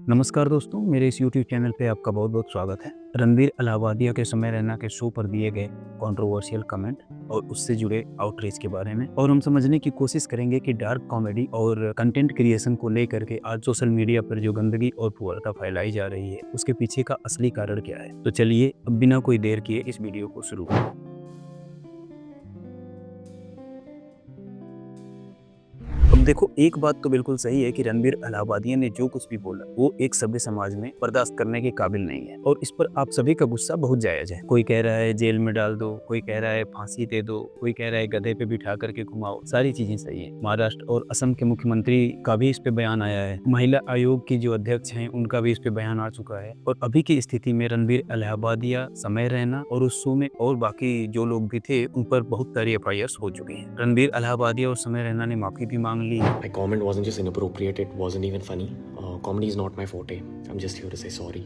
नमस्कार दोस्तों, मेरे इस YouTube चैनल पे आपका बहुत बहुत स्वागत है। रणबीर अलाहाबादिया के समय रैना के शो पर दिए गए कंट्रोवर्शियल कमेंट और उससे जुड़े आउटरीच के बारे में और हम समझने की कोशिश करेंगे कि डार्क कॉमेडी और कंटेंट क्रिएशन को लेकर के आज सोशल मीडिया पर जो गंदगी और फुहरता फैलाई जा रही है उसके पीछे का असली कारण क्या है। तो चलिए अब बिना कोई देर किए इस वीडियो को शुरू करें। अब देखो, एक बात तो बिल्कुल सही है कि रणबीर अलाहाबादिया ने जो कुछ भी बोला वो एक सभ्य समाज में बर्दाश्त करने के काबिल नहीं है और इस पर आप सभी का गुस्सा बहुत जायज है। कोई कह रहा है जेल में डाल दो, कोई कह रहा है फांसी दे दो, कोई कह रहा है गधे पे बिठा करके घुमाओ। सारी चीजें सही है। महाराष्ट्र और असम के मुख्यमंत्री का भी इस पे बयान आया है। महिला आयोग की जो अध्यक्ष हैं उनका भी इस पे बयान आ चुका है और अभी की स्थिति में रणबीर अलाहाबादिया, समय रैना और उस शो में और बाकी जो लोग भी थे उन पर बहुत सारी FIRs हो चुकी हैं। रणबीर अलाहाबादिया और समय रैना ने माफी भी मांग ली। My comment wasn't just inappropriate, it wasn't even funny. Comedy is not my forte. I'm just here to say sorry.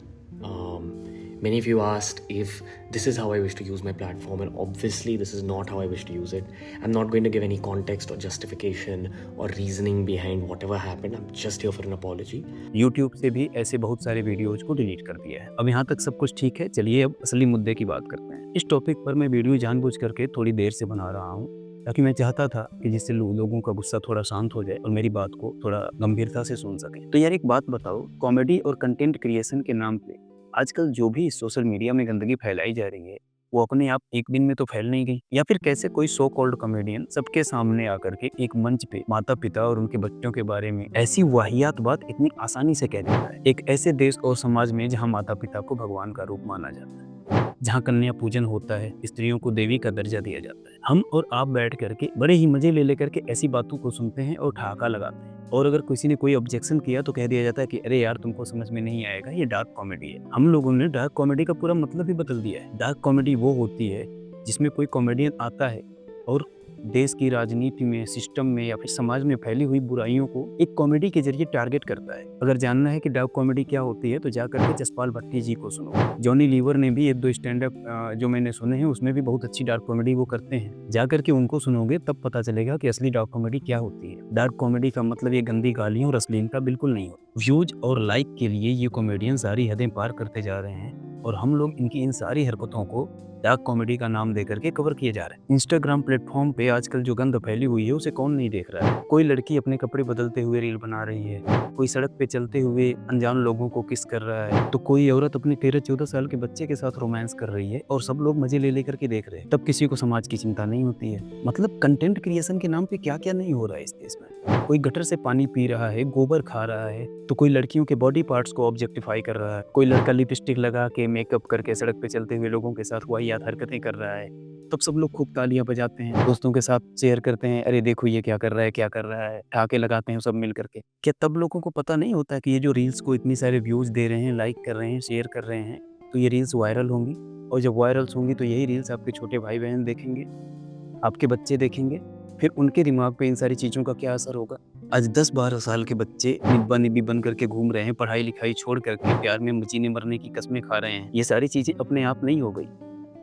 Many of you asked if this is how I wish to use my platform, and obviously this is not how I wish to use it. I'm not going to give any context or justification or reasoning behind whatever happened. I'm just here for an apology. YouTube से भी ऐसे बहुत सारे videos को delete कर दिया है। अब यहाँ तक सब कुछ ठीक है। चलिए अब असली मुद्दे की बात करते हैं। इस टॉपिक पर मैं वीडियो जानबूझ करके थोड़ी देर से बना रहा हूँ ताकि मैं चाहता था कि जिससे लोगों का गुस्सा थोड़ा शांत हो जाए और मेरी बात को थोड़ा गंभीरता से सुन सकें। तो यार एक बात बताओ, कॉमेडी और कंटेंट क्रिएशन के नाम पे आजकल जो भी सोशल मीडिया में गंदगी फैलाई जा रही है वो अपने आप एक दिन में तो फैल नहीं गई, या फिर कैसे कोई सो कॉल्ड कॉमेडियन सबके सामने आकर के एक मंच पे माता पिता और उनके बच्चों के बारे में ऐसी वाहियात बात इतनी आसानी से कह देता है। एक ऐसे देश और समाज में जहाँ माता पिता को भगवान का रूप माना जाता है, जहाँ कन्या पूजन होता है, स्त्रियों को देवी का दर्जा दिया जाता है, हम और आप बैठ करके बड़े ही मजे ले लेकर के ऐसी बातों को सुनते हैं और ठहाका लगाते हैं। और अगर किसी ने कोई ऑब्जेक्शन किया तो कह दिया जाता है कि अरे यार तुमको समझ में नहीं आएगा, ये डार्क कॉमेडी है। हम लोगों ने डार्क कॉमेडी का पूरा मतलब ही बदल दिया है। डार्क कॉमेडी वो होती है जिसमें कोई कॉमेडियन आता है और देश की राजनीति में, सिस्टम में या फिर समाज में फैली हुई बुराइयों को एक कॉमेडी के जरिए टारगेट करता है। अगर जानना है कि डार्क कॉमेडी क्या होती है तो जाकर के जसपाल भट्टी जी को सुनो। जॉनी लीवर ने भी एक दो स्टैंड अप जो मैंने सुने हैं उसमें भी बहुत अच्छी डार्क कॉमेडी वो करते हैं। जाकर के उनको सुनोगे तब पता चलेगा कि असली डार्क कॉमेडी क्या होती है। डार्क कॉमेडी का मतलब ये गंदी गालियों और अश्लीलता बिल्कुल नहीं होती। व्यूज और लाइक के लिए ये कॉमेडियन सारी हदें पार करते जा रहे हैं और हम लोग इनकी इन सारी हरकतों को डार्क कॉमेडी का नाम देकर के कवर किए जा रहे हैं। इंस्टाग्राम प्लेटफॉर्म पे आजकल जो गंद फैली हुई है उसे कौन नहीं देख रहा है। कोई लड़की अपने कपड़े बदलते हुए रील बना रही है, कोई सड़क पे चलते हुए अनजान लोगों को किस कर रहा है, तो कोई औरत अपने 13-14 साल के बच्चे के साथ रोमांस कर रही है और सब लोग मजे ले लेकर के देख रहे हैं। तब किसी को समाज की चिंता नहीं होती है। मतलब कंटेंट क्रिएशन के नाम पे क्या क्या नहीं हो रहा है इस देश में। कोई गटर से पानी पी रहा है, गोबर खा रहा है, तो कोई लड़कियों के बॉडी पार्ट्स को ऑब्जेक्टिफाई कर रहा है, कोई लड़का लिपस्टिक लगा के मेकअप करके सड़क पे चलते हुए लोगों के साथ वाहियात हरकतें कर रहा है। तब सब लोग खूब तालियां बजाते हैं, दोस्तों के साथ शेयर करते हैं, अरे देखो ये क्या कर रहा है, क्या कर रहा है, ठहाके लगाते हैं सब मिल करके। क्या तब लोगों को पता नहीं होता कि ये जो रील्स को इतनी सारे व्यूज दे रहे हैं, लाइक कर रहे हैं, शेयर कर रहे हैं, तो ये रील्स वायरल होंगी और जब वायरल्स होंगी तो यही रील्स आपके छोटे भाई बहन देखेंगे, आपके बच्चे देखेंगे, फिर उनके दिमाग पे इन सारी चीज़ों का क्या असर होगा। आज 10-12 साल के बच्चे निब्बा निब्बी बन करके घूम रहे हैं, पढ़ाई लिखाई छोड़ करके प्यार में जीने मरने की कस्में खा रहे हैं। ये सारी चीज़ें अपने आप नहीं हो गई।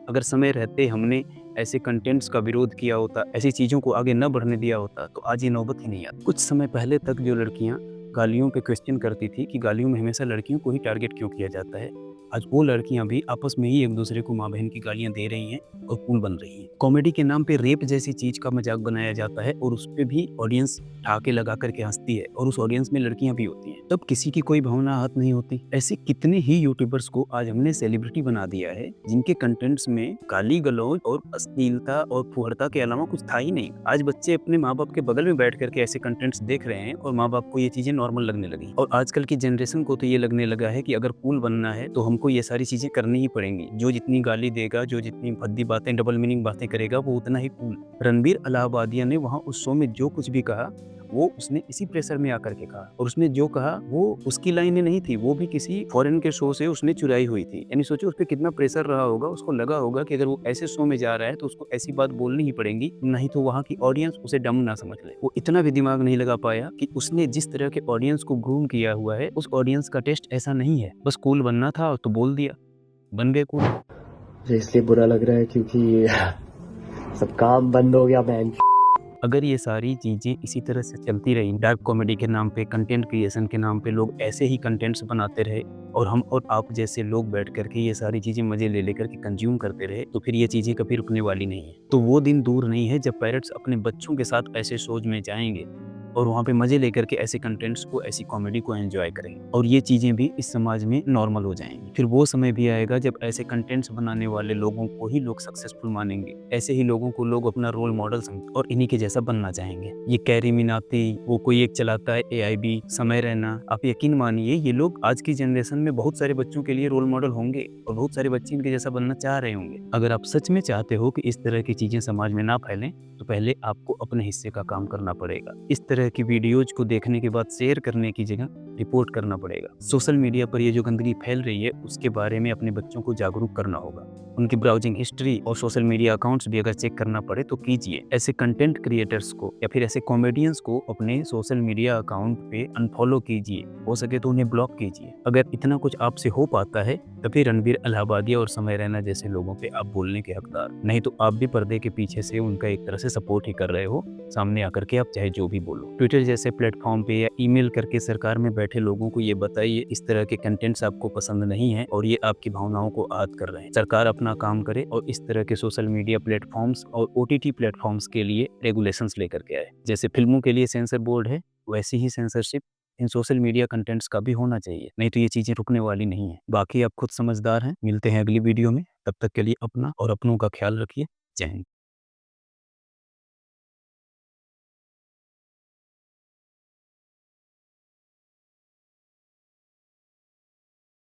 अगर समय रहते हमने ऐसे कंटेंट्स का विरोध किया होता, ऐसी चीज़ों को आगे न बढ़ने दिया होता तो आज ये नौबत ही नहीं आती। कुछ समय पहले तक जो लड़कियाँ गालियों पे क्वेश्चन करती थी कि गालियों में हमेशा लड़कियों को ही टारगेट क्यों किया जाता है, आज वो लड़कियां भी आपस में ही एक दूसरे को माँ बहन की गालियां दे रही हैं और कूल बन रही हैं। कॉमेडी के नाम पे रेप जैसी चीज का मजाक बनाया जाता है और उस पे भी ऑडियंस ठाके लगा करके हंसती है और उस ऑडियंस में लड़कियां भी होती हैं। तब किसी की कोई भावना आहत नहीं होती। ऐसे कितने ही यूट्यूबर्स को आज हमने सेलिब्रिटी बना दिया है जिनके कंटेंट्स में गाली गलौज और अश्लीलता और फुहरता के अलावा कुछ था ही नहीं। आज बच्चे अपने माँ बाप के बगल में बैठ करके ऐसे कंटेंट्स देख रहे हैं और माँ बाप को ये चीजें नॉर्मल लगने लगी। और आजकल की जनरेशन को तो ये लगने लगा है कि अगर कूल बनना है तो हमको ये सारी चीजें करनी ही पड़ेंगी। जो जितनी गाली देगा, जो जितनी भद्दी बातें, डबल मीनिंग बातें करेगा, वो उतना ही कूल। रणबीर अलाहाबादिया ने वहाँ उस शो में जो कुछ भी कहा वो उसने इसी प्रेशर में आकर के कहा और उसने जो कहा वो उसकी लाइनें नहीं थी, वो भी किसी फॉरेन के शो से उसने चुराई हुई थी। यानी सोचो उस पर कितना प्रेशर रहा होगा। उसको लगा होगा कि अगर वो ऐसे शो में जा रहा है तो उसको ऐसी बात बोलनी ही पड़ेगी, नहीं तो वहाँ की ऑडियंस उसे डम ना समझ ले। वो इतना भी दिमाग नहीं लगा पाया कि उसने जिस तरह के ऑडियंस को ग्रूम किया हुआ है उस ऑडियंस का टेस्ट ऐसा नहीं है। बस कूल बनना था तो बोल दिया, बन गए कूल। मुझे इसलिए बुरा लग रहा है क्योंकि सब काम बंद हो गया। अगर ये सारी चीज़ें इसी तरह से चलती रही, डार्क कॉमेडी के नाम पे, कंटेंट क्रिएशन के नाम पे लोग ऐसे ही कंटेंट्स बनाते रहे और हम और आप जैसे लोग बैठ कर के ये सारी चीज़ें मज़े ले लेकर के कंज्यूम करते रहे, तो फिर ये चीज़ें कभी रुकने वाली नहीं है। तो वो दिन दूर नहीं है जब पेरेंट्स अपने बच्चों के साथ ऐसे शोज़ में जाएँगे और वहाँ पे मज़े लेकर के ऐसे कंटेंट्स को, ऐसी कॉमेडी को एन्जॉय करेंगे और ये चीज़ें भी इस समाज में नॉर्मल हो जाएँगी। फिर वो समय भी आएगा जब ऐसे कंटेंट्स बनाने वाले लोगों को ही लोग सक्सेसफुल मानेंगे। ऐसे ही लोगों को लोग अपना रोल मॉडल समझ और इन्हीं के जैसा बनना चाहेंगे। ये कैरी मिनाटी, वो कोई एक चलाता है एआईबी, समय रैना, आप यकीन मानिए ये लोग आज की जनरेशन में बहुत सारे बच्चों के लिए रोल मॉडल होंगे और बहुत सारे बच्चे इनके जैसा बनना चाह रहे होंगे। अगर आप सच में चाहते हो कि इस तरह की चीज़ें समाज में ना फैलें, तो पहले आपको अपने हिस्से का काम करना पड़ेगा। इस तरह की वीडियोज को देखने के बाद शेयर करने की जगह रिपोर्ट करना पड़ेगा। सोशल मीडिया पर ये जो गंदगी फैल रही है उसके बारे में अपने बच्चों को जागरूक करना होगा। उनकी ब्राउजिंग हिस्ट्री और सोशल मीडिया अकाउंट्स भी अगर चेक करना पड़े तो कीजिए। ऐसे कंटेंट क्रिएटर्स को या फिर ऐसे कॉमेडियंस को अपने सोशल मीडिया अकाउंट पे अनफॉलो कीजिए, हो सके तो उन्हें ब्लॉक कीजिए। अगर इतना कुछ आपसे हो पाता है तभी रणबीर इलाहाबादिया और समय रैना जैसे लोगों पे आप बोलने के हकदार, नहीं तो आप भी पर्दे के पीछे से उनका एक तरह से सपोर्ट ही कर रहे हो। सामने आकर के आप चाहे जो भी बोलो। ट्विटर जैसे प्लेटफॉर्म पे या ईमेल करके सरकार में बैठे लोगों को ये बताइए इस तरह के कंटेंट्स आपको पसंद नहीं है और ये आपकी भावनाओं को आहत कर रहे हैं। सरकार अपना काम करे और इस तरह के सोशल मीडिया प्लेटफॉर्म्स और ओटीटी प्लेटफॉर्म्स के लिए रेगुलेशंस लेकर के आए। जैसे फिल्मों के लिए सेंसर बोर्ड है, वैसी ही censorship in social media contents का भी होना चाहिए, नहीं तो ये चीजें रुकने वाली नहीं है। बाकी आप खुद समझदार हैं। मिलते हैं अगली वीडियो में, तब तक के लिए अपना और अपनों का ख्याल रखिए। जय हिंद।